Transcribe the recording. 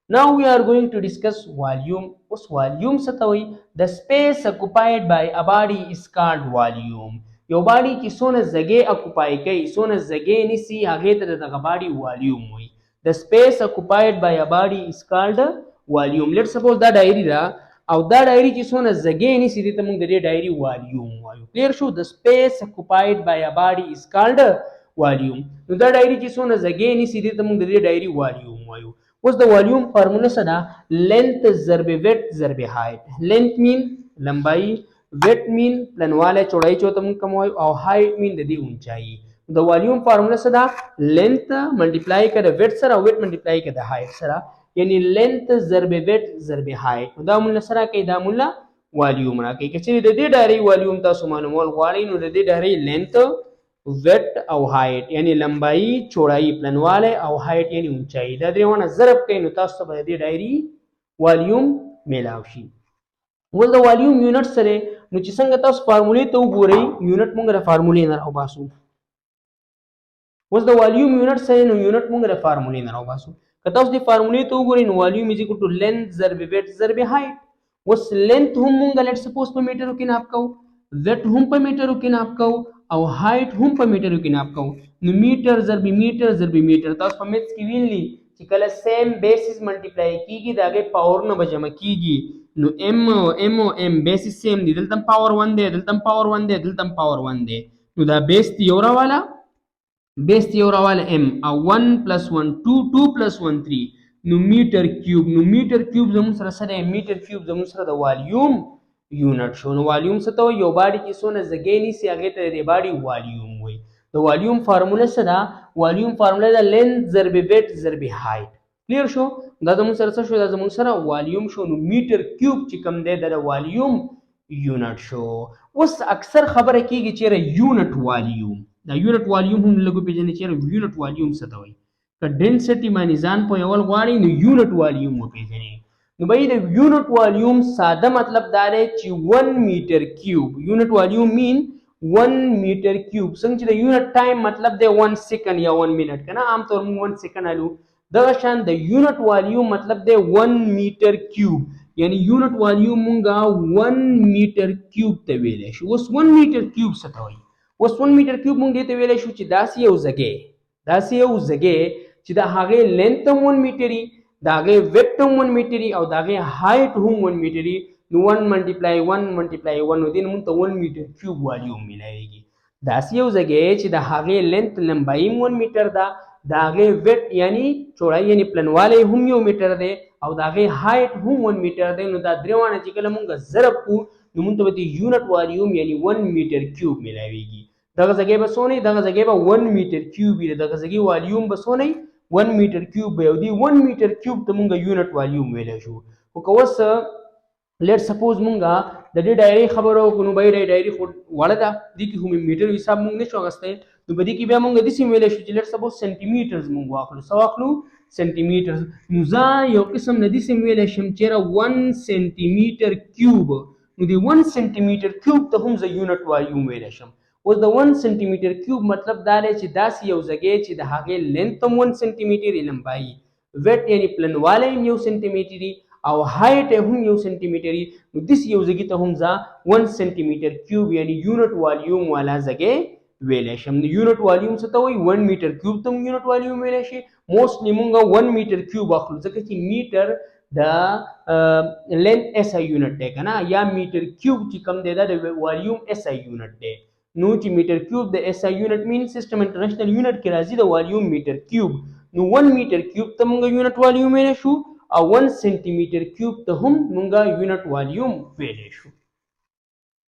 Now we are going to discuss volume. What's volume څه ته وایي؟ The space occupied by a body is called volume. یو باډي کې څونه ځګې اکوپای کوي، څونه ځګې نیسي، هغې ته د دغه باډي والیوم وایي. The space occupied by a body is called volume. Let's suppose دا ډایري ده او دا ډایري چې څونه ځګې نیسي دې ته موږ د دې ډایري والیوم وایو. کلیر شو؟ The space occupied by a body is called volume. نو دا ډایري چې څونه ځګې نیسي دې ته موږ د دې ډایري والیوم وایو. اوس د والیوم فارموله څه ده؟ لینث ضرب ویت ضرب هایت. لینث مین لمبایي، ویت مین پلنوالی چوړایي چې ورته موږ کوم وایو، او هایت مین د دې اونچایي. د والیوم فارموله څه ده؟ لینث ملټیپلای کړه د ویت سره، ویت ملټیپلای کړه د هایت سره، یعنی لینث ضرب ویت ضرب هایت. دا موږ سره کوي، دا موږ والیوم راکوي. که چیرې د دې ډایرې والیوم تاسو معلومول غواړئ نو د دې ډایرې لینث، ویت او هایت یعنی لمبایي، چوړایي، پلنوالی او هایت یعنی اونچایي، دا درېونه ضرب کوي نو تاسو ته به د دې ډایري والیوم میلاو شي. ول د والیوم یونټ سره نو چې څنګه تاسو فارمولې ته وګورئ، یونټ موږ د فارمولې نه راوباسو. اوس د والیوم یونټ سره نو یونټ موږ د فارمولې نه راوباسو. که تاسو د فارمولې ته وګورئ نو والیوم از ایکوال ټو لینث ضرب ویت ضرب هایت. اوس لینث هم موږ لیټ سپوز په میټرو کې ناپ کوو، ویت هم په میټرو کې ناپ کوو، او هایت هم په میټرو کې ناپ کوو. نو میټر ضرب میټر ضرب میټر تاسو په میتھس کې ویلي چې کله سیم بیسز ملټیپلای کیږي د هغې پاورونه به جمع کیږي. نو ام او ام بیسز سیم دي، دلته پاور 1 دی، دلته پاور 1 دی، دلته پاور 1 دی. نو دا بیس دی یو راواله، بیس دی یو راواله ام، او 1 + 1 2 2 + 1 3. نو میټر کیوب، نو میټر کیوب زموږ سره څه دی؟ میټر کیوب زموږ سره د والیوم یونټ شو. نو والیوم څه ته وایي؟ یو باډي چې څونه ځګې نیسي هغې ته د دې باډي والیوم وایي. د والیوم فارموله څه ده؟ والیوم فارموله ده لینث ضرب ویت ضرب هایت. کلیر شو؟ دا زموږ سره څه شو؟ دا زموږ سره والیوم شو. نو میټر کیوب چې کوم دی د والیوم یونټ شو. اوس اکثر خبره کیږي چیرې یونټ والیوم، دا یونټ والیوم هم لږ پیژنئ چیرې یونټ والیوم څه ته وایي. که ډینسټي باندې ځان پوهول غواړئ نو یونټ والیوم وپیژنئ. نو بھائی د یونټ والیوم ساده مطلب دا دی چې 1 میټر کیوب. یونټ والیوم مین 1 میټر کیوب. څنګه چې د یونټ ټایم مطلب دی 1 سیکنډ یا 1 منټ، کنه عام طور موږ 1 سیکنډ الو. دغه شان د یونټ والیوم مطلب دی 1 میټر کیوب، یعنی یونټ والیوم مونږه 1 میټر کیوب ته ویلی شو. اوس 1 میټر کیوب څه ته وایي؟ اوس 1 میټر کیوب مونږ دې ته ویلی شو چې داسې یو ځګې، داسې یو ځګې چې د هغې لینث هم 1 میټر وي، د هغې ویت هم 1 میټر وي، او د هغې هایټ هم 1 میټر وي. نو 1 ملټیپلای 1 ملټیپلای 1 نو دې نه مونږ ته 1 میټر کیوب والیوم میلاویږي. داسې یو ځګې چې د هغې لینث لمبایي هم 1 میټر ده، د هغې ویت یعنی چوړایي یعنی پلنوالی هم 1 میټر دی، او د هغې هایټ هم 1 میټر دی. نو دا درېواړه چې کله مونږ ضرب کړو نو مونږ ته به د یونټ والیوم یعنی 1 میټر کیوب میلاویږي. دغه ځګې به څونه وي؟ دغه ځګې به 1 میټر کیوب وي. دغه ځګې والیوم به څونه وي؟ 1 میټر کیوب به. او دې 1 میټر کیوب ته مونږ یونټ والیوم ویلی شو. خو که اوس لیټ سپوز مونږه د دې ډایرې خبره وکړو نو بھائی ډایرې خو وړه ده، دې کې خو میټر حساب مونږ نشو اخیستی. نو په دې کې بیا مونږ داسې ویلی شو چې لیټ سپوز سینټي میټرز مونږ واخلو. څه واخلو؟ سینټي میټرز. نو زه یو قسم نه داسې ویلی شم چېرې 1 سینټي میټر کیوب. نو د 1 سینټي میټر کیوب ته هم زه یونټ والیوم ویلی شم. اوس د 1 سینټي میټر کیوب مطلب دا دی چې داسې یو ځګې چې د هغې لینث هم 1 سینټي میټر وي، لمبایي، ویت یعنی پلنوالی هم 1 سینټي میټر وي، او هایټ هم 1 سینټي میټر وي. نو داسې یو ځګي ته هم زه 1 سینټي میټر کیوب یعنی یونټ والیوم والا ځګې ویلی شم. نو یونټ والیوم څه ته وایي؟ 1 میټر کیوب ته هم یونټ والیوم ویلی شي. موسټلی مونږ 1 میټر کیوب اخلو ځکه چې میټر د لینث ایس آی یونټ دی که نه، یا میټر کیوب چې کوم دی دا د والیوم ایس آی یونټ دی. نو چې میټر کیوب د ایس آی یونټ مین سیسټم انټرنیشنل یونټ کې راځي د والیوم میټر کیوب. نو 1 میټر کیوب ته مونږ یونټ والیوم ویلی شو، او 1 سینټي میټر کیوب ته هم مونږ یونټ والیوم ویلی شو.